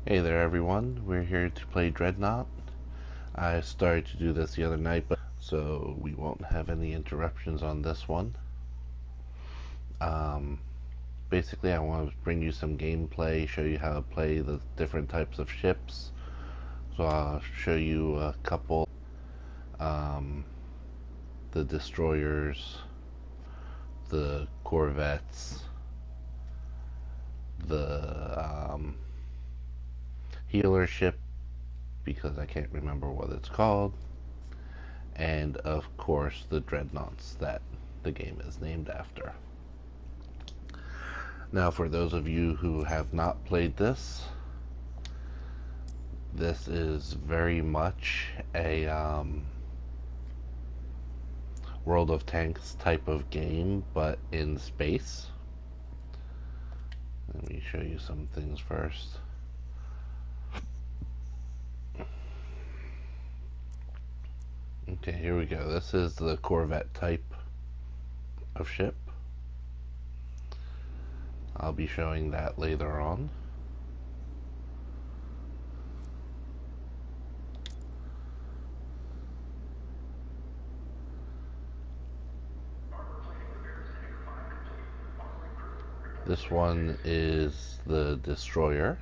Hey there everyone, we're here to play Dreadnought. I started to do this the other night, but so we won't have any interruptions on this one. Um, Basically I want to bring you some gameplay, show you how to play the different types of ships. So I'll show you a couple, um, the destroyers, the corvettes, the healer ship, because I can't remember what it's called, and of course the dreadnoughts that the game is named after. Now, for those of you who have not played this, this is very much a World of Tanks type of game, but in space. Let me show you some things first. Okay, here we go. This is the Corvette type of ship. I'll be showing that later on. This one is the destroyer.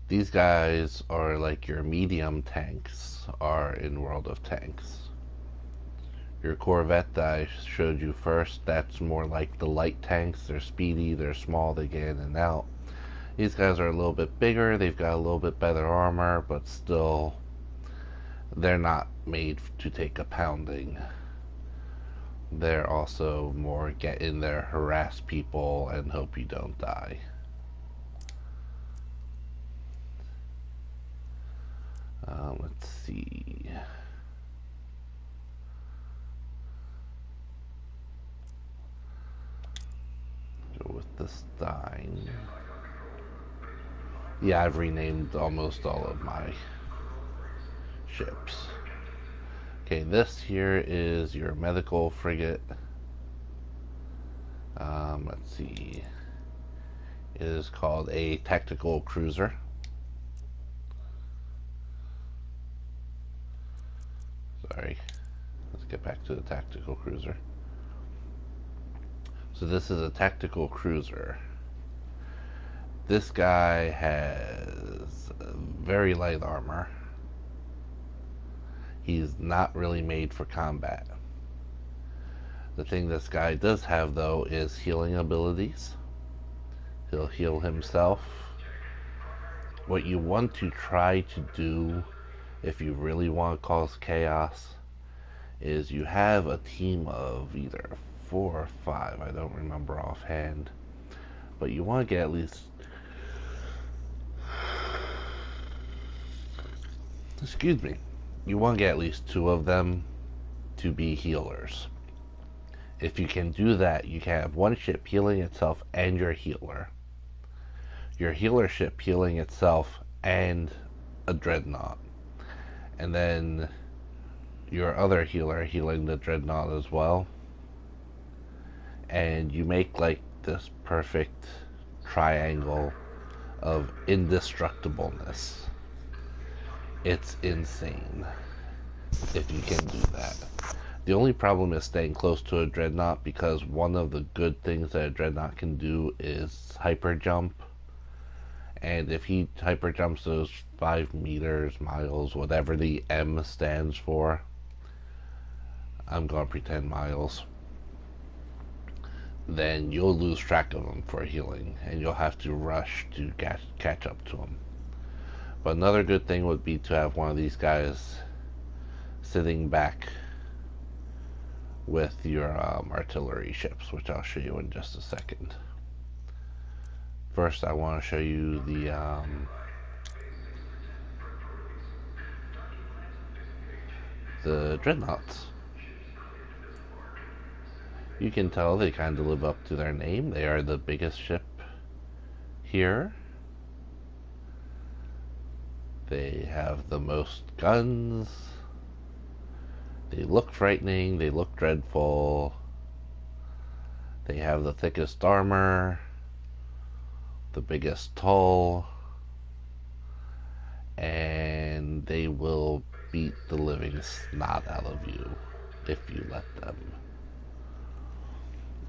These guys are like your medium tanks are in World of Tanks. Your Corvette that I showed you first, that's more like the light tanks. They're speedy, they're small, they get in and out. These guys are a little bit bigger, they've got a little bit better armor, but still, they're not made to take a pounding. They're also more get in there, harass people, and hope you don't die. Let's see. Go with the Stein. Yeah, I've renamed almost all of my ships. Okay, this here is your medical frigate. Let's see. It is called a tactical cruiser. Sorry. Let's get back to the tactical cruiser. So this is a tactical cruiser. This guy has very light armor. He's not really made for combat. The thing this guy does have, though, is healing abilities. He'll heal himself. What you want to try to do, if you really want to cause chaos, is you have a team of either 4 or 5, I don't remember offhand, but you want to get at least, excuse me, you want to get at least 2 of them to be healers. If you can do that, you can have one ship healing itself and your healer. Your healer ship healing itself and a dreadnought. And then your other healer healing the dreadnought as well. And you make like this perfect triangle of indestructibleness. It's insane if you can do that. The only problem is staying close to a dreadnought, because one of the good things that a dreadnought can do is hyper jump. And if he hyper jumps those 5 meters, miles, whatever the M stands for, I'm gonna pretend miles, then you'll lose track of him for healing, and you'll have to rush to catch up to him. But another good thing would be to have one of these guys sitting back with your artillery ships, which I'll show you in just a second. First, I want to show you the dreadnoughts. You can tell they kind of live up to their name. They are the biggest ship here. They have the most guns. They look frightening. They look dreadful. They have the thickest armor, the biggest hull. and they will beat the living snot out of you if you let them.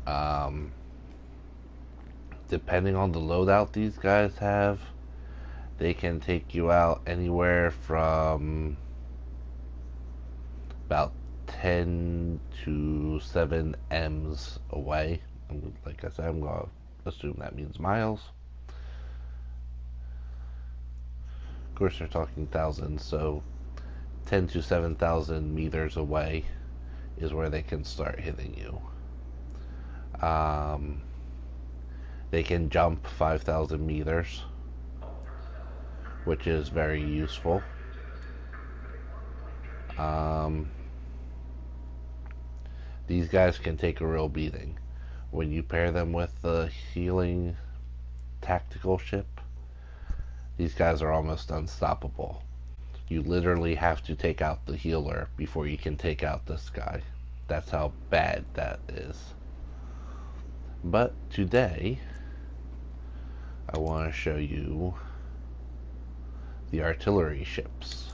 Um, Depending on the loadout these guys have, they can take you out anywhere from about 10 to 7 M's away. Like I said, I'm going to assume that means miles. Of course, they're talking thousands, so 10 to 7,000 meters away is where they can start hitting you. They can jump 5,000 meters, which is very useful. These guys can take a real beating. When you pair them with the healing tactical ship, these guys are almost unstoppable. You literally have to take out the healer before you can take out this guy. That's how bad that is. But today, I want to show you the artillery ships.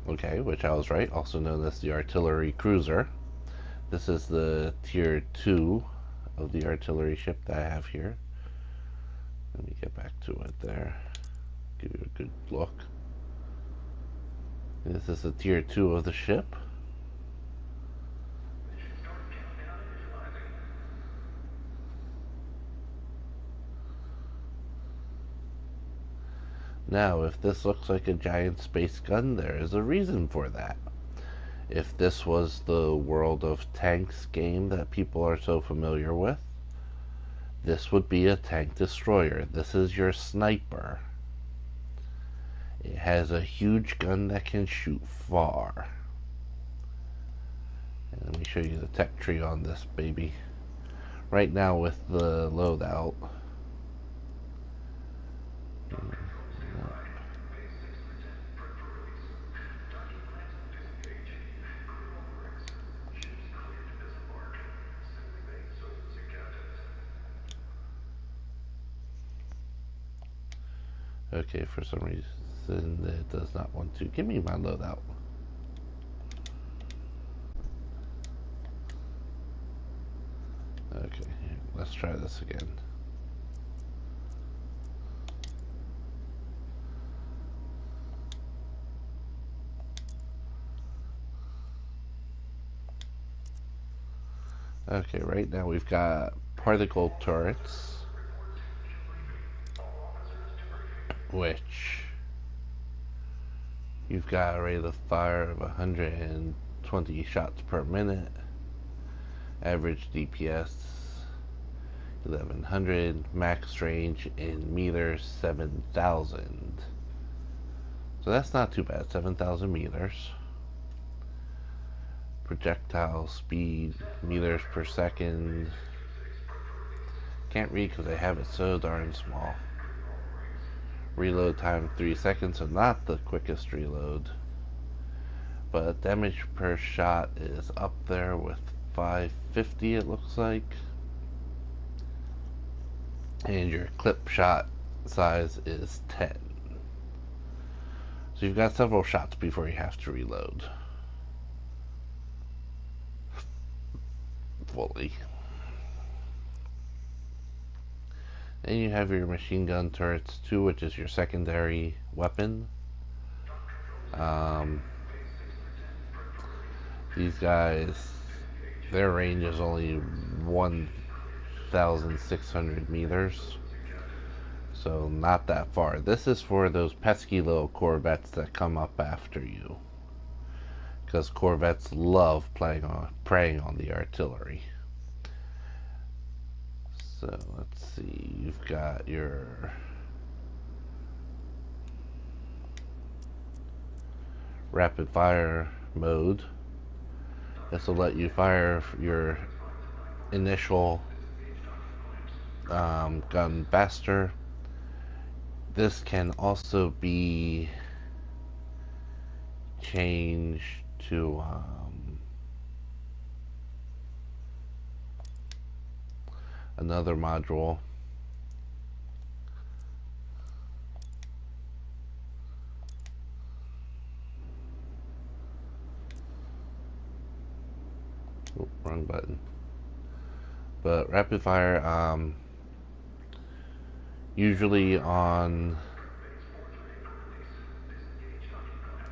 Okay, which I was right, also known as the artillery cruiser. This is the tier 2 of the artillery ship that I have here. Let me get back to it there. Give you a good look. This is the tier 2 of the ship. Now, if this looks like a giant space gun, there is a reason for that. If this was the World of Tanks game that people are so familiar with, this would be a tank destroyer. This is your sniper. It has a huge gun that can shoot far. And let me show you the tech tree on this baby. Right now with the loadout, okay, for some reason it does not want to give me my loadout. Okay, let's try this again. Okay, right now we've got particle turrets, which you've got a rate of fire of 120 shots per minute, average DPS 1100, max range in meters 7,000. So that's not too bad, 7,000 meters. Projectile speed, meters per second. Can't read because I have it so darn small. Reload time 3 seconds, so not the quickest reload. But damage per shot is up there with 550, it looks like. And your clip shot size is 10. So you've got several shots before you have to reload fully. And you have your machine gun turrets too, which is your secondary weapon. These guys, their range is only 1,600 meters, so not that far. This is for those pesky little corvettes that come up after you, because corvettes love preying on the artillery. So let's see, you've got your rapid fire mode. This will let you fire your initial gun faster. This can also be changed to another module. Oh, wrong button. But rapid fire, usually on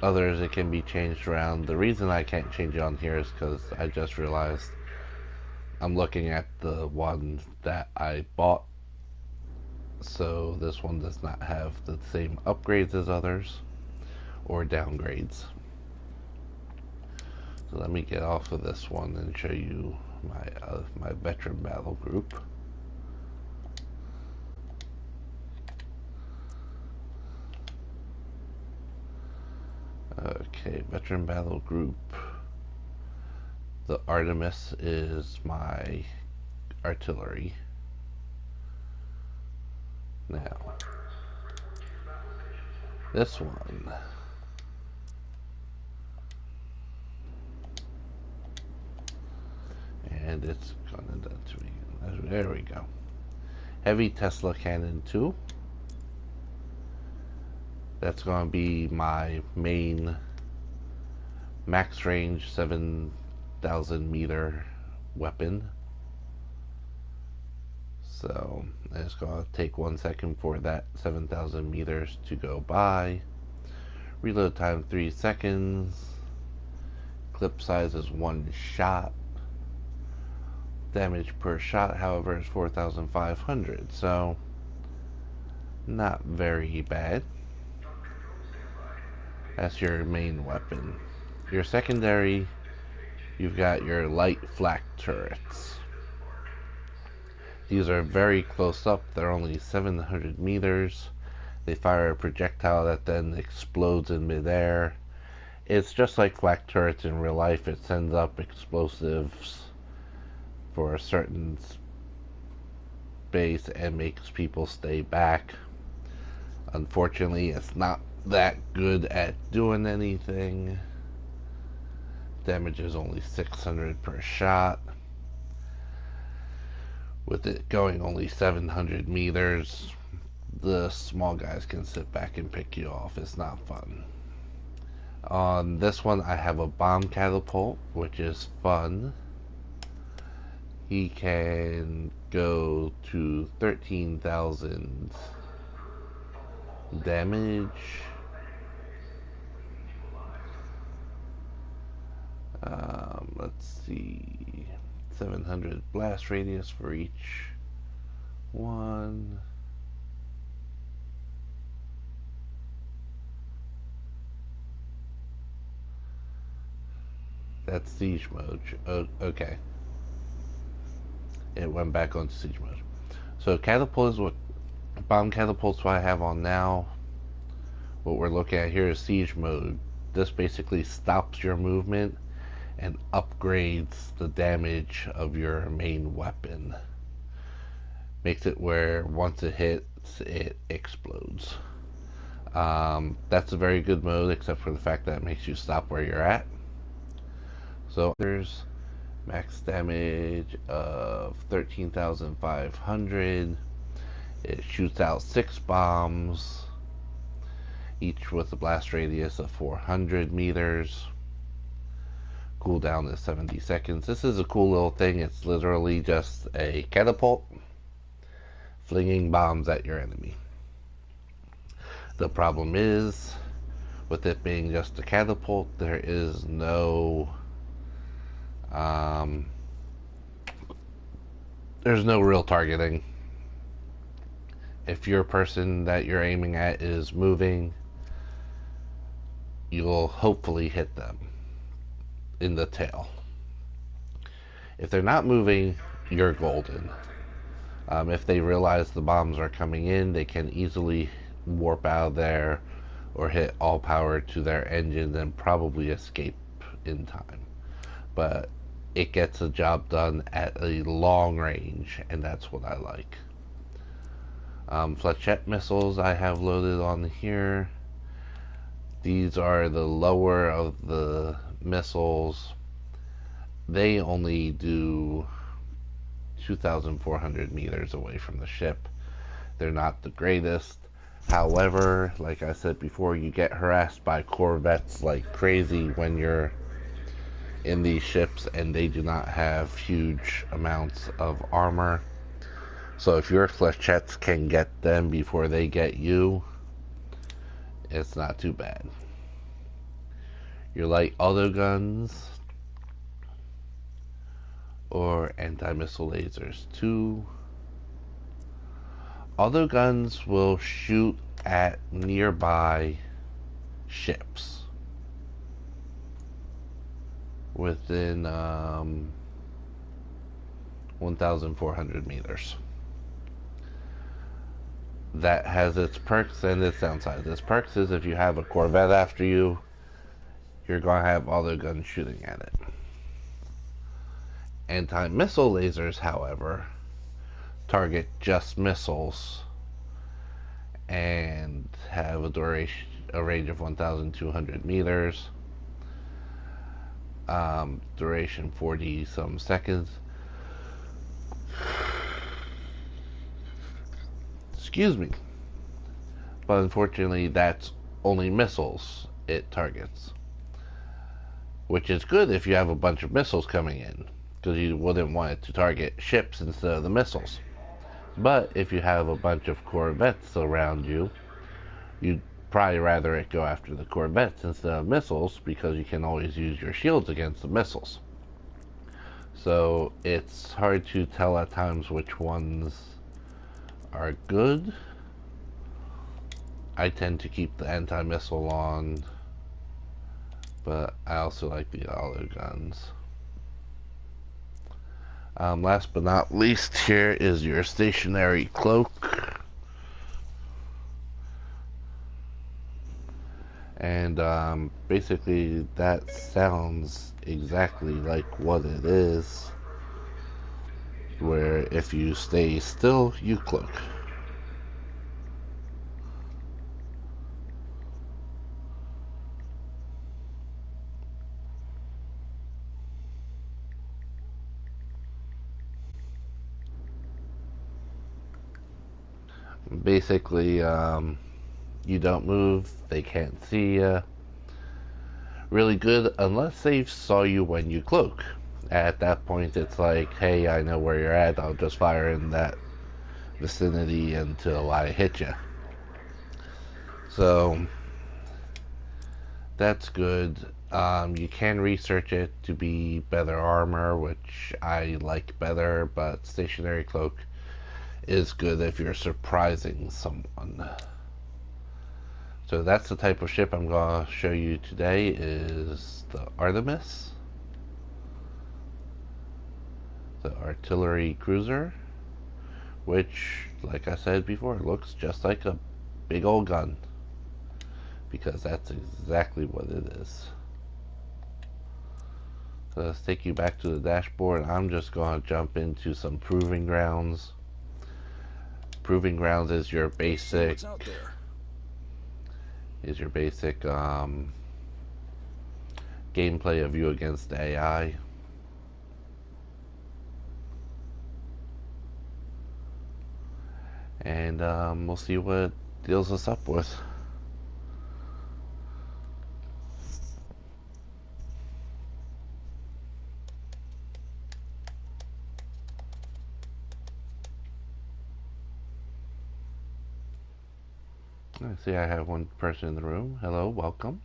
others it can be changed around. The reason I can't change it on here is because I just realized I'm looking at the one that I bought, so this one does not have the same upgrades as others or downgrades. So let me get off of this one and show you my veteran battle group. Okay, veteran battle group. The Artemis is my artillery. Now, this one. And it's gonna do to me. There we go. Heavy Tesla Cannon 2. That's gonna be my main max range 7,000 meter weapon. So it's gonna take 1 second for that 7,000 meters to go by. Reload time 3 seconds. Clip size is 1 shot. Damage per shot, however, is 4,500. So not very bad. That's your main weapon. Your secondary, you've got your light flak turrets. These are very close up. They're only 700 meters. They fire a projectile that then explodes in midair. It's just like flak turrets in real life. It sends up explosives for a certain space and makes people stay back. Unfortunately, it's not that good at doing anything. Damage is only 600 per shot. With it going only 700 meters, the small guys can sit back and pick you off. It's not fun. On this one, I have a bomb catapult, which is fun. He can go to 13,000 damage. Let's see, 700 blast radius for each one. That's siege mode. Oh, okay. It went back onto siege mode. So catapult is what bomb catapult's what I have on now. What we're looking at here is siege mode. This basically stops your movement and upgrades the damage of your main weapon. Makes it where once it hits, it explodes. That's a very good mode, except for the fact that it makes you stop where you're at. So there's max damage of 13,500. It shoots out 6 bombs, each with a blast radius of 400 meters. Cooldown is 70 seconds. This is a cool little thing. It's literally just a catapult flinging bombs at your enemy. The problem is, with it being just a catapult, there is no there's no real targeting. If your person that you're aiming at is moving, you'll hopefully hit them in the tail. If they're not moving, you're golden. If they realize the bombs are coming in, they can easily warp out of there or hit all power to their engines and probably escape in time. But it gets the job done at a long range, and that's what I like. Flechette missiles I have loaded on here. These are the lower of the missiles. They only do 2,400 meters away from the ship. They're not the greatest. However, like I said before, you get harassed by corvettes like crazy when you're in these ships, and they do not have huge amounts of armor. So if your flechettes can get them before they get you, it's not too bad. Your light auto guns or anti-missile lasers. 2 auto guns will shoot at nearby ships within 1,400 meters. That has its perks and its downsides. Its perks is if you have a corvette after you, you're going to have auto guns shooting at it. Anti-missile lasers, however, target just missiles and have a range of 1,200 meters. Duration 40 some seconds. Excuse me. But unfortunately, that's only missiles it targets, which is good if you have a bunch of missiles coming in, because you wouldn't want it to target ships instead of the missiles. But if you have a bunch of corvettes around you, you'd probably rather it go after the corvettes instead of missiles, because you can always use your shields against the missiles. So it's hard to tell at times which ones are good. I tend to keep the anti-missile on, but I also like the auto guns. Last but not least, here is your stationary cloak. And basically that sounds exactly like what it is, where if you stay still, you cloak. Basically, you don't move, they can't see you. Really good unless they saw you when you cloak. At that point, it's like, hey, I know where you're at, I'll just fire in that vicinity until I hit you. So that's good. You can research it to be better armor, which I like better, but stationary cloak is good if you're surprising someone. So that's the type of ship I'm going to show you today, is the Artemis, the artillery cruiser, which, like I said before, looks just like a big old gun, because that's exactly what it is. So let's take you back to the dashboard. I'm just going to jump into some proving grounds. Proving grounds is your basic gameplay of you against AI. And we'll see what it deals us up with. I see I have one person in the room. Hello, welcome.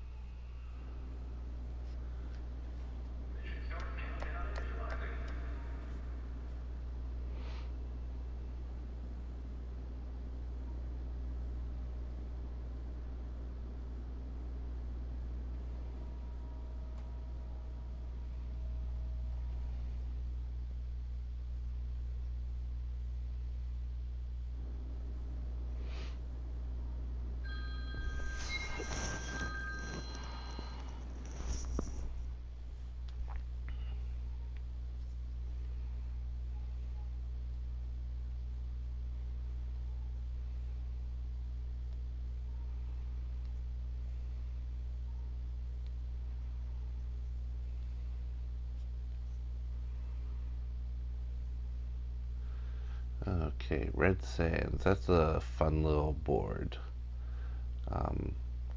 Okay, Red Sands. That's a fun little board.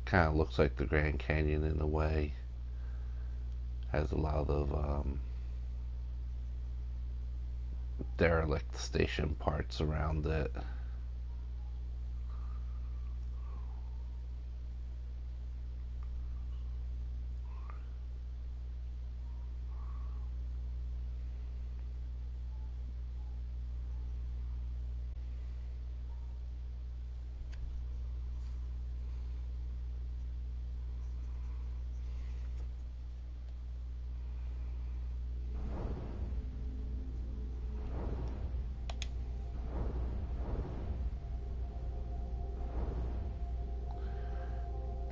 Kind of looks like the Grand Canyon in a way. Has a lot of derelict station parts around it.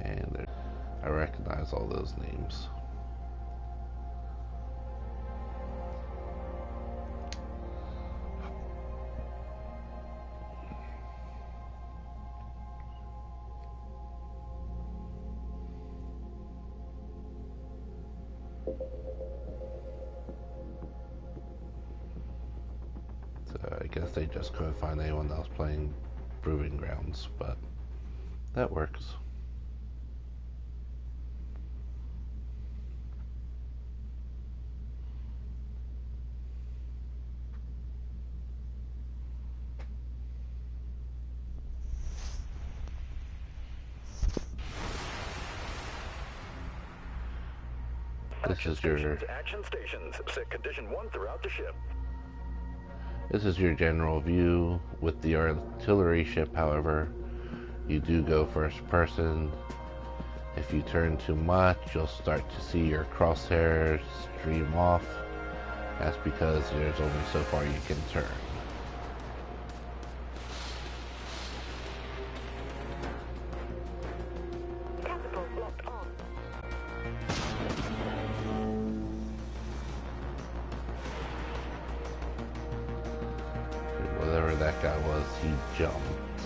And I recognize all those names. So I guess they just couldn't find anyone else playing Proving Grounds, but that works. This is your action stations. Set condition 1 throughout the ship. This is your general view. With the artillery ship, however, you do go first person. If you turn too much, you'll start to see your crosshairs stream off. That's because there's only so far you can turn. Whatever that guy was, he jumped.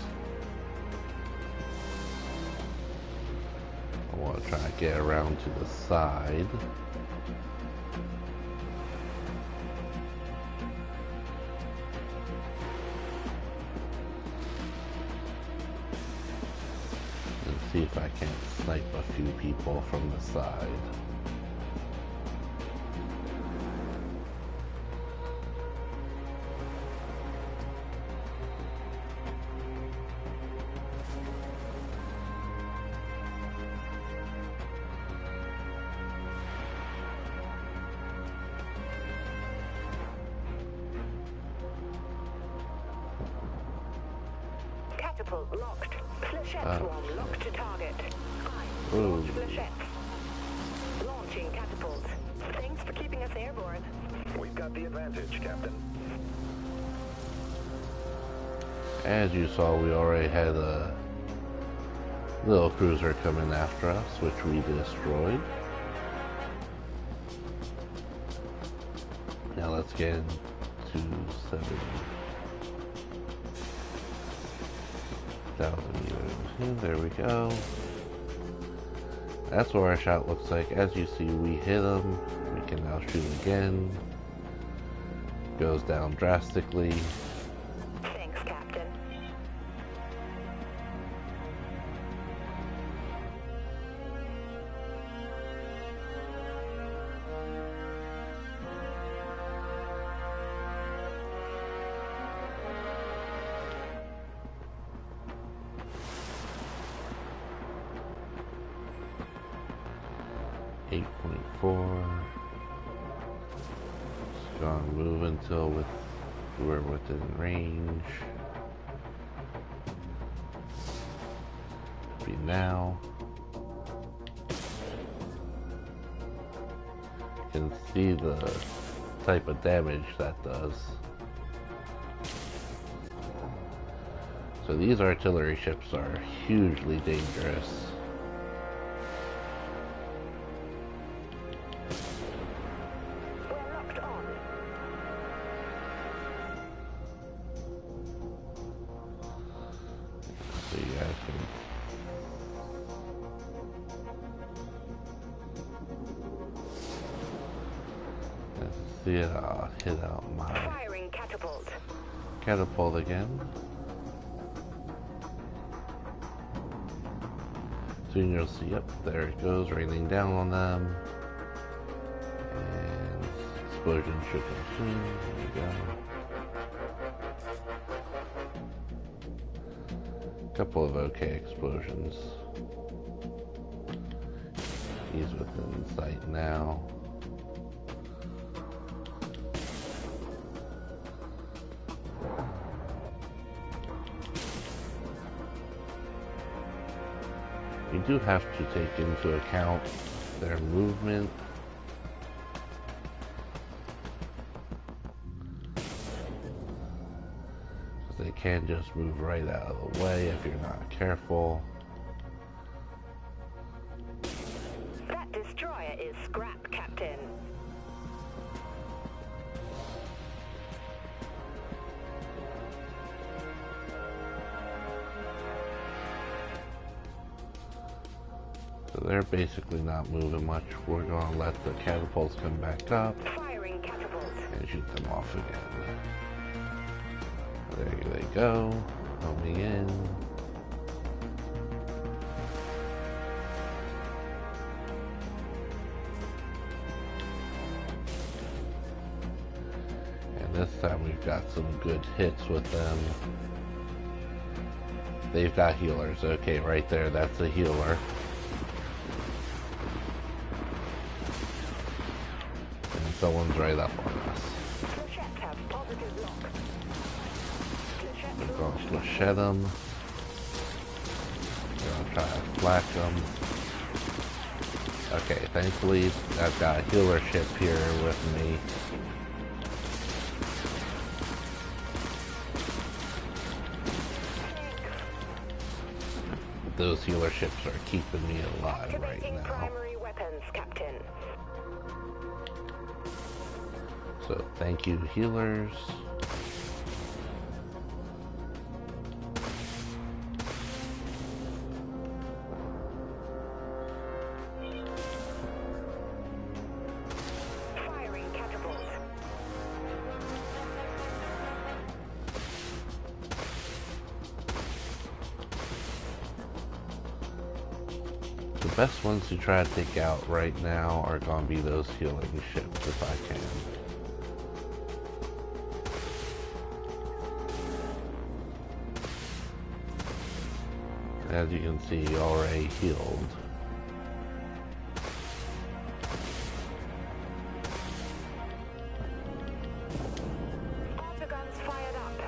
I want to try to get around to the side. And see if I can't snipe a few people from the side. Catapult locked. Flechette swarm locked to target. Ooh. Flechettes. Launching catapult. Thanks for keeping us airborne. We've got the advantage, Captain. As you saw, we already had a little cruiser coming after us, which we destroyed. Now let's get into 7,000 meters. There we go. That's what our shot looks like. As you see, we hit him. We can now shoot again. Goes down drastically. Thanks, Captain. Just gonna move until we're within range. Be now. You can see the type of damage that does. So these artillery ships are hugely dangerous. So you guys can see it. I'll hit out my Firing catapult. catapult again. Soon you'll see, yep, there it goes, raining down on them. explosion should come soon. There we go. Couple of okay explosions. He's within sight now. You do have to take into account their movement. They can just move right out of the way if you're not careful. That destroyer is scrap, Captain. So they're basically not moving much. We're going to let the catapults come back up. Firing catapults. And shoot them off again. There they go. Homing in. And this time we've got some good hits with them. They've got healers. Okay, right there, that's a healer. And someone's right up on us. Flechettes have positive lock. We're going to flechette them. We're going to try to flak them. Okay, thankfully I've got a healer ship here with me. Those healer ships are keeping me alive right now. Primary weapons, Captain. So thank you, healers. Firing catapults. The best ones to try to take out right now are going to be those healing ships if I can. As you can see, already healed. Autoguns fired up.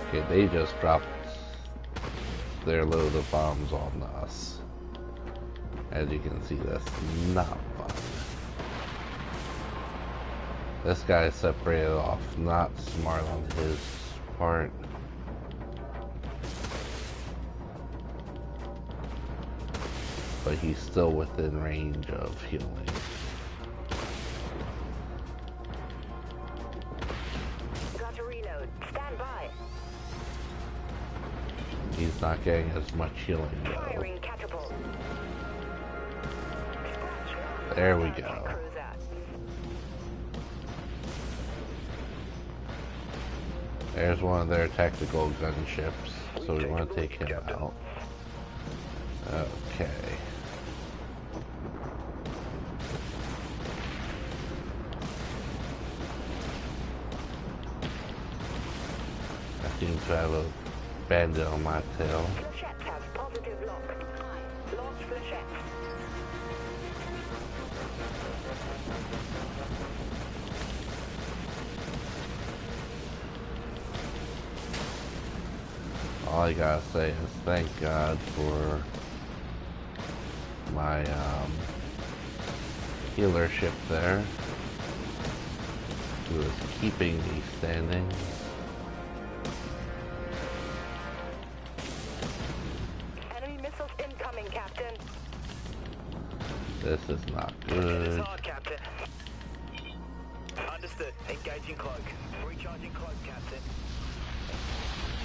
Okay, they just dropped their load of bombs on us. As you can see, that's not fun. This guy separated off, not smart on his part. But he's still within range of healing. Got to reload. Stand by. He's not getting as much healing though. Firing catapult. There we go. Cruiser. There's one of their tactical gunships, so we want to take him out. Okay. I seem to have a bandit on my tail. Flechettes have positive lock. Launch flechettes. All I gotta say is thank God for my healer ship there, who is keeping me standing. Enemy missiles incoming, Captain. This is not good. Captain. Understood. Engaging cloak. Recharging cloak, Captain.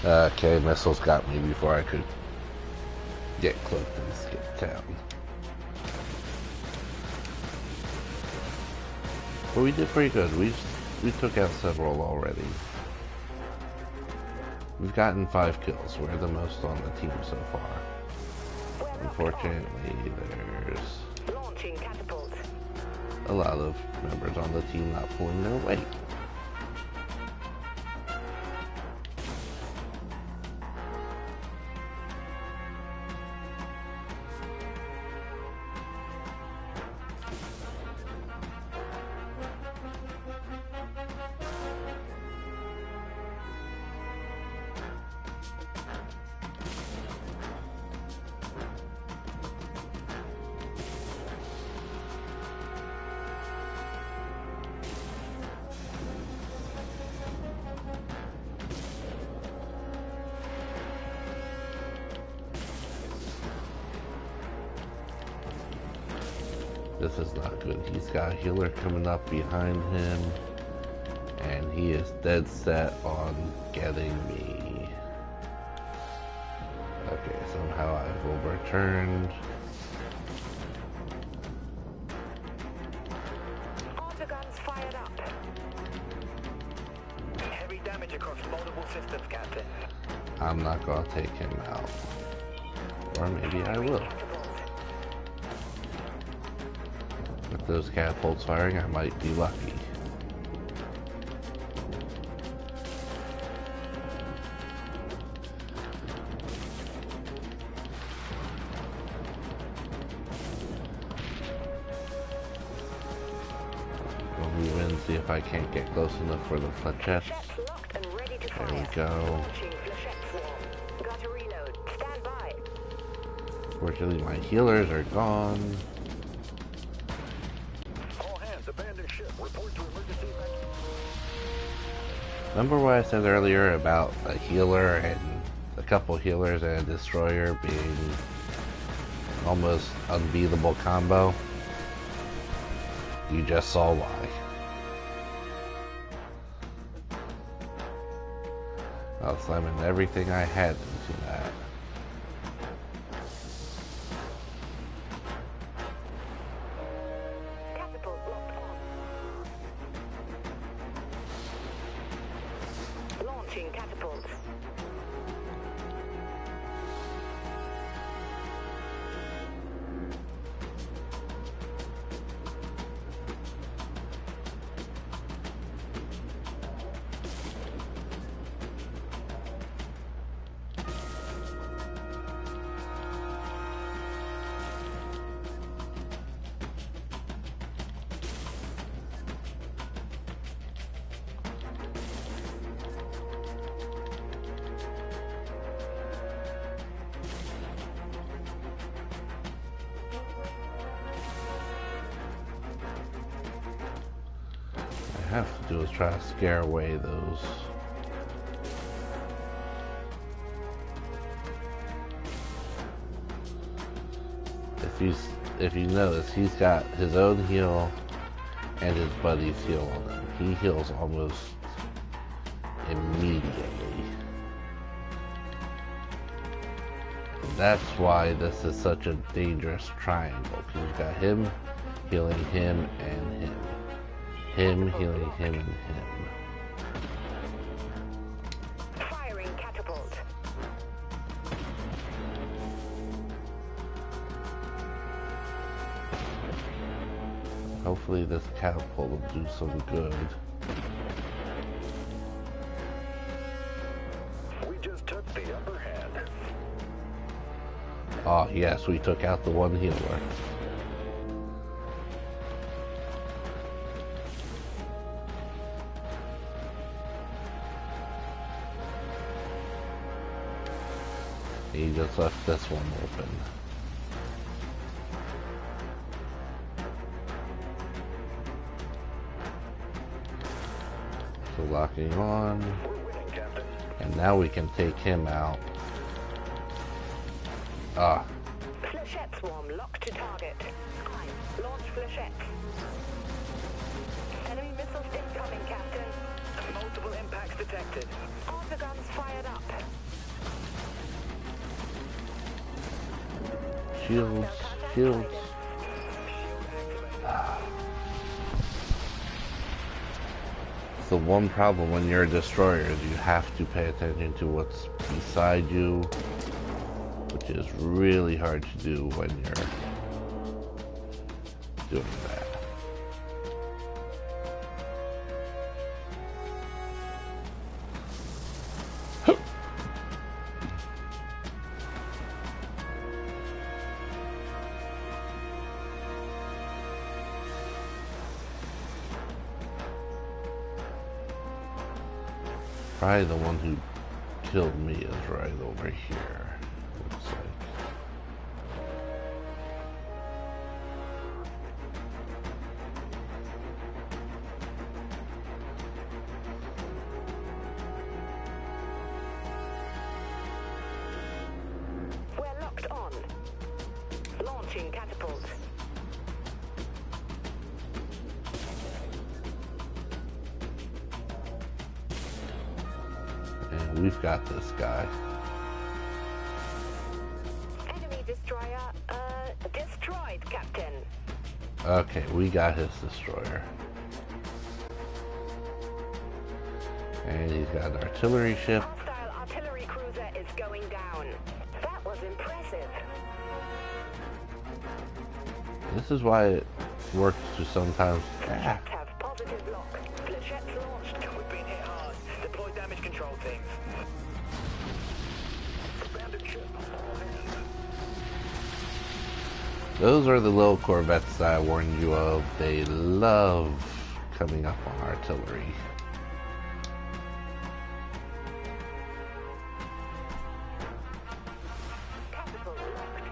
Okay, missiles got me before I could get cloaked and skip town. But we did pretty good. We took out several already. We've gotten 5 kills. We're the most on the team so far. We're Unfortunately, there's Launching catapult. a lot of members on the team not pulling their weight. This is not good. He's got a healer coming up behind him, and he is dead set on getting me. Okay, somehow I've overturned. Autoguns fired up. Heavy damage across multiple systems, Captain. I'm not gonna take him out. Or maybe I will. With those catapults firing, I might be lucky. We'll move in and see if I can't get close enough for the flechettes. Jets locked and ready to There fire. we go. Launching flechette swarm. Got to reload. Stand by. Fortunately, my healers are gone. All hands, abandon ship. Report to emergency evacuation. Remember what I said earlier about a healer and a couple healers and a destroyer being almost unbeatable combo? You just saw why. I was slamming everything I had into that. Catapult locked on. Launching catapult. I have to do is try to scare away those. If you notice, he's got his own heal and his buddy's heal on him. He heals almost immediately. And that's why this is such a dangerous triangle, because you've got him healing him and him. Him healing him and him. Firing catapult. Hopefully this catapult will do some good. We just took the upper hand. Oh yes, we took out the one healer. He just left this one open. So locking on, We're winning, Captain. and now we can take him out. Ah, Flechette swarm locked to target. Aye. Launch flechettes. Enemy missiles incoming, Captain. Multiple impacts detected. Autoguns fired up. shields, shields. The one problem when you're a destroyer is you have to pay attention to what's beside you which is really hard to do when you're doing that. Probably the one who killed me is right over here, looks like. We're locked on. Launching catapult. And we've got this guy. Enemy destroyer, destroyed, Captain. Okay, we got his destroyer. And he's got an artillery ship. Hostile artillery cruiser is going down. That was impressive. This is why it works to sometimes... Flechettes have positive lock. Flechettes launched. We've been hit hard. Deploy damage control teams. Abandoned ship. All hands. Those are the little corvettes that I warned you of. They love coming up on artillery. Catapult locked.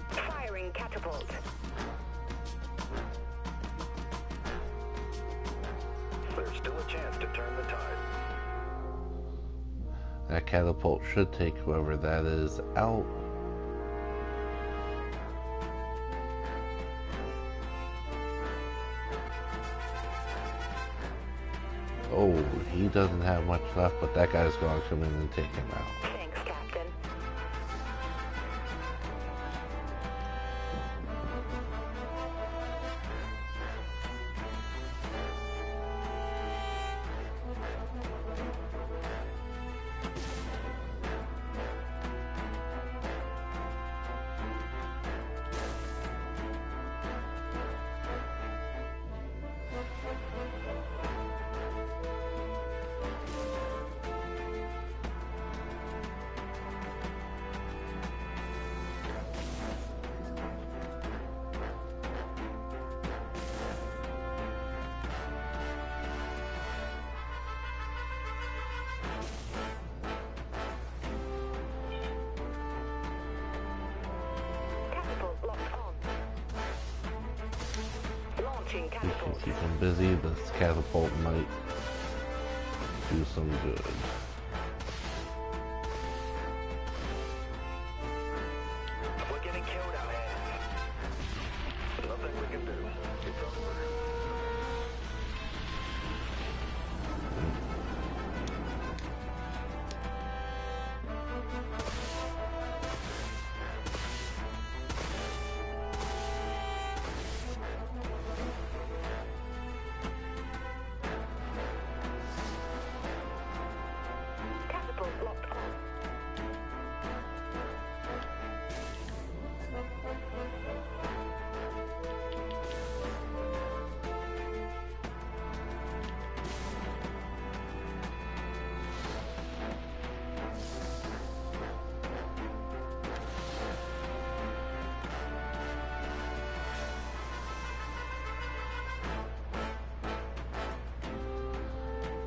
Firing catapult. There's still a chance to turn the tide. That catapult should take whoever that is out. Oh, he doesn't have much left, but that guy's going to come in and take him out. Thanks, Captain. Catapult locked on. Launching We can catapult. keep him busy. This catapult might do some good. We're getting killed out here. Nothing we can do. It's over. Catapult locked on.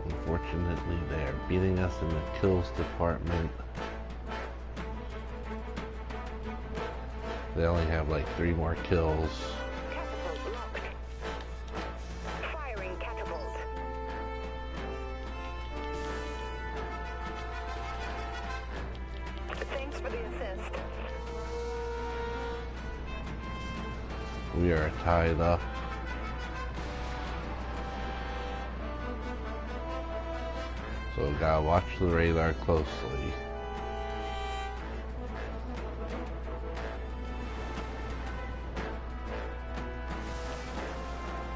Unfortunately, they're beating us in the kills department. They only have like 3 more kills. Catapult locked. Firing catapult. Thanks for the assist. We are tied up. So gotta watch the radar closely.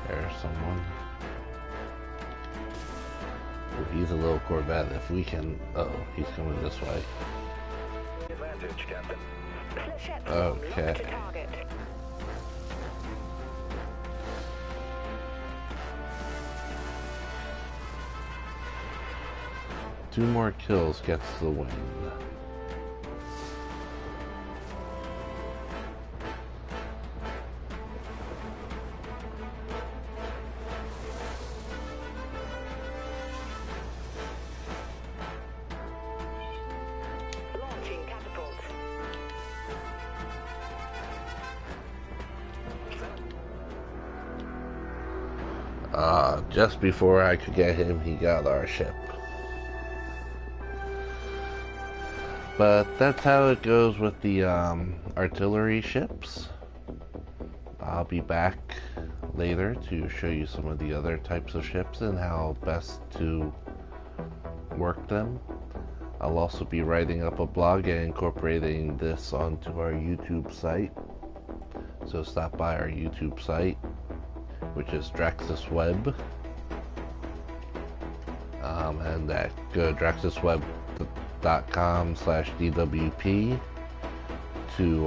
There's someone. He's a little Corvette. If we can... Oh, he's coming this way. Advantage, Captain. Flechette Okay. locked to target. Two more kills gets the win. Launching catapults. Just before I could get him, he got our ship. But that's how it goes with the artillery ships. I'll be back later to show you some of the other types of ships and how best to work them. I'll also be writing up a blog and incorporating this onto our YouTube site. So stop by our YouTube site, which is Draxisweb. And go to Draxisweb.com/DWP to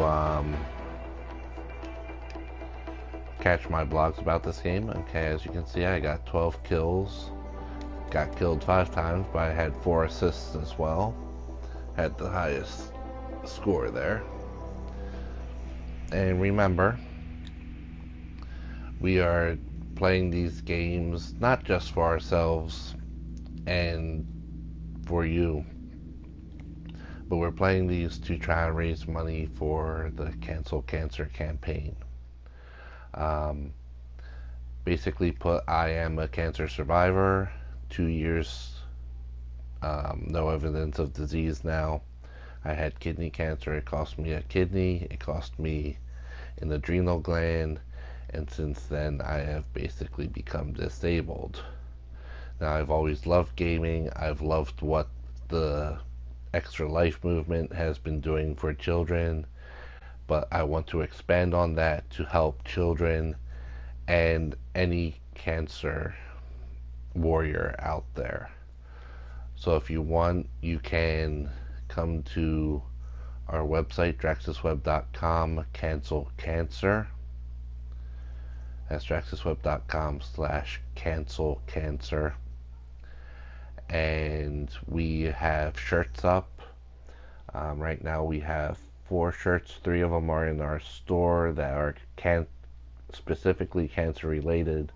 catch my blogs about this game. Okay, as you can see, I got 12 kills. Got killed 5 times, but I had 4 assists as well. Had the highest score there. And remember, we are playing these games not just for ourselves and for you, but we're playing these to try and raise money for the Cancel Cancer campaign. Basically put, I am a cancer survivor, 2 years, no evidence of disease now. I had kidney cancer. It cost me a kidney, it cost me an adrenal gland, and since then I have basically become disabled. Now, I've always loved gaming. I've loved what the Extra Life movement has been doing for children, but I want to expand on that to help children and any cancer warrior out there. So if you want, you can come to our website, Draxisweb.com, cancel cancer. That's Draxisweb.com/cancel cancer. And we have shirts up. Right now we have 4 shirts. 3 of them are in our store that are specifically cancer related.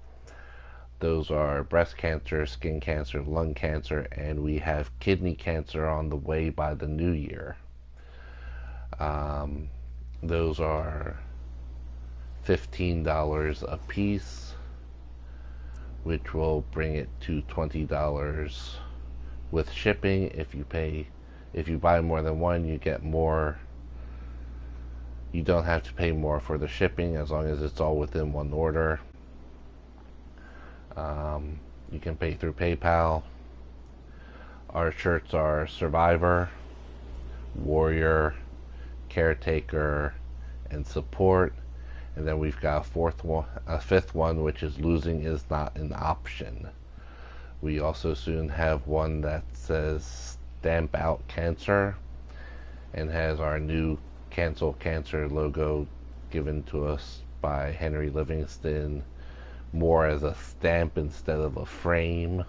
Those are breast cancer, skin cancer, lung cancer, and we have kidney cancer on the way by the new year. Those are $15 a piece, which will bring it to $20 with shipping. If you buy more than one, you get more. You don't have to pay more for the shipping as long as it's all within one order. You can pay through PayPal. Our shirts are Survivor, Warrior, Caretaker, and Support. And then we've got a fifth one, which is Losing is Not an Option. We also soon have one that says Stamp Out Cancer and has our new Cancel Cancer logo given to us by Henry Livingston, more as a stamp instead of a frame.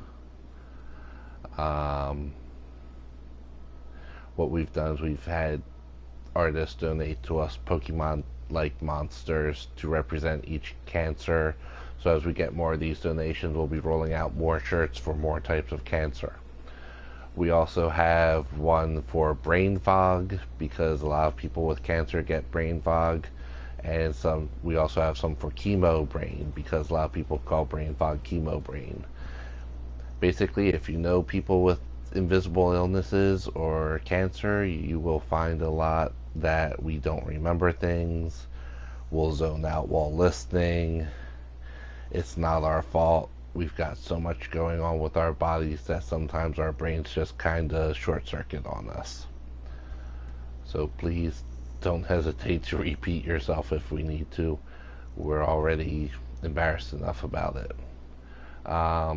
What we've done is we've had artists donate to us Pokemon-like monsters to represent each cancer. So as we get more of these donations, we'll be rolling out more shirts for more types of cancer. We also have one for brain fog, because a lot of people with cancer get brain fog. And we also have some for chemo brain, because a lot of people call brain fog chemo brain. Basically, if you know people with invisible illnesses or cancer, you will find a lot that we don't remember things. We'll zone out while listening. It's not our fault. We've got so much going on with our bodies that sometimes our brains just kind of short circuit on us. So please don't hesitate to repeat yourself if we need to. We're already embarrassed enough about it. A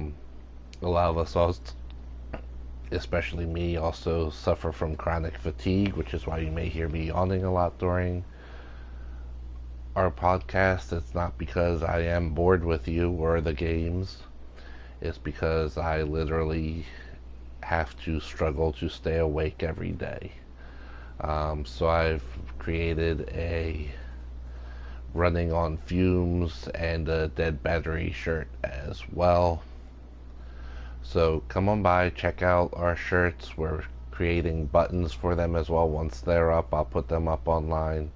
lot of us especially me, also suffer from chronic fatigue, which is why you may hear me yawning a lot during our podcast. It's not because I am bored with you or the games. It's because I literally have to struggle to stay awake every day. So I've created a running on fumes and a dead battery shirt as well. So come on by, check out our shirts. We're creating buttons for them as well. Once they're up, I'll put them up online,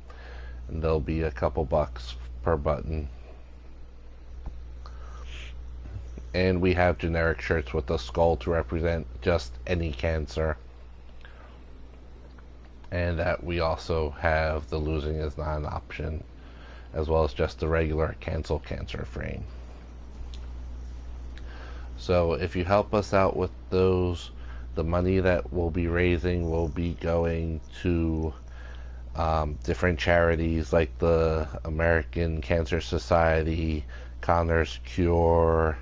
and there'll be a couple bucks per button. And we have generic shirts with a skull to represent just any cancer. And that we also have the losing is not an option, as well as just the regular cancel cancer frame. So if you help us out with those, the money that we'll be raising will be going to different charities like the American Cancer Society, Connor's Cure,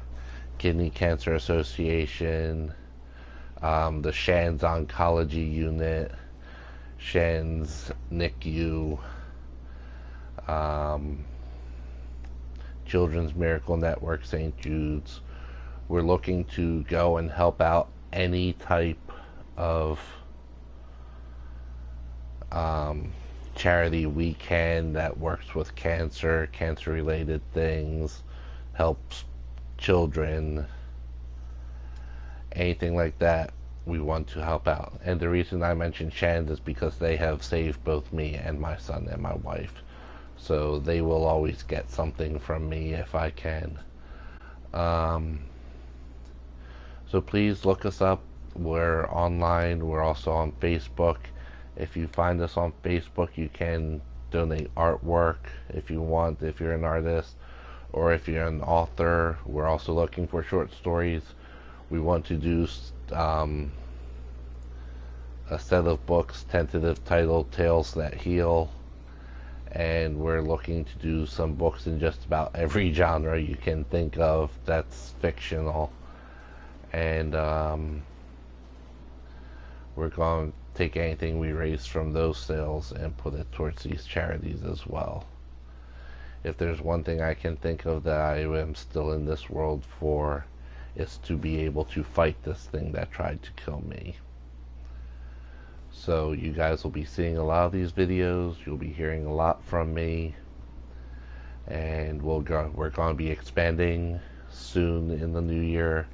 Kidney Cancer Association, the Shands Oncology Unit, Shands NICU, Children's Miracle Network, St. Jude's. We're looking to go and help out any type of charity we can that works with cancer, cancer-related things, helps children, anything like that. We want to help out. And the reason I mentioned Shand is because they have saved both me and my son and my wife. So they will always get something from me if I can. So please look us up. We're online. We're also on Facebook. If you find us on Facebook, you can donate artwork if you want, if you're an artist, or if you're an author. We're also looking for short stories. We want to do a set of books, tentative titled Tales That Heal, and we're looking to do some books in just about every genre you can think of that's fictional. And we're going to take anything we raise from those sales and put it towards these charities as well. If there's one thing I can think of that I am still in this world for, is to be able to fight this thing that tried to kill me. So you guys will be seeing a lot of these videos. You'll be hearing a lot from me, and we're going to be expanding soon in the new year.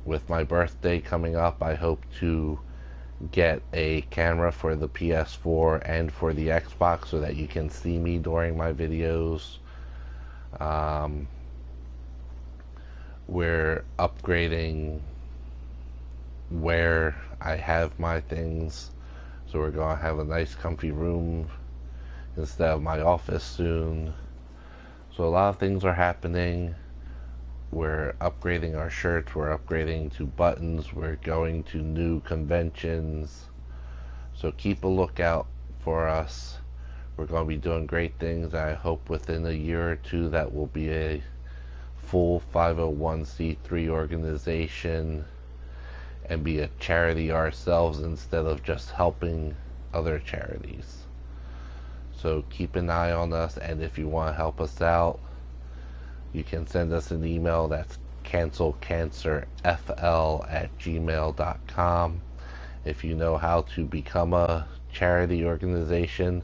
With my birthday coming up, I hope to get a camera for the PS4 and for the Xbox so that you can see me during my videos. We're upgrading where I have my things, so we're going to have a nice comfy room instead of my office soon. So a lot of things are happening. We're upgrading our shirts, we're upgrading to buttons, we're going to new conventions. So keep a lookout for us. We're going to be doing great things. I hope within a year or two that will be a full 501c3 organization and be a charity ourselves instead of just helping other charities. So keep an eye on us, and if you want to help us out, you can send us an email. That's cancelcancerfl@gmail.com. If you know how to become a charity organization,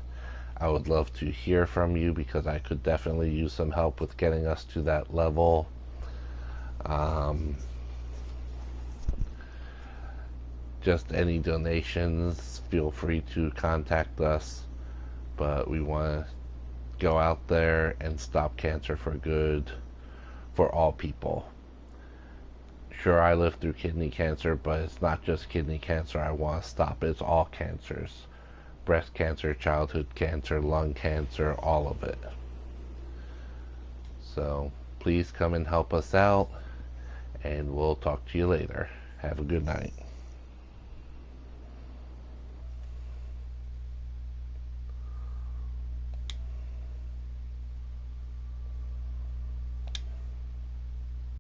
I would love to hear from you, because I could definitely use some help with getting us to that level. Just any donations, feel free to contact us. But we want to go out there and stop cancer for good, for all people. Sure, I lived through kidney cancer, but it's not just kidney cancer I want to stop. It's all cancers. Breast cancer, childhood cancer, lung cancer, all of it. So please come and help us out, and we'll talk to you later. Have a good night.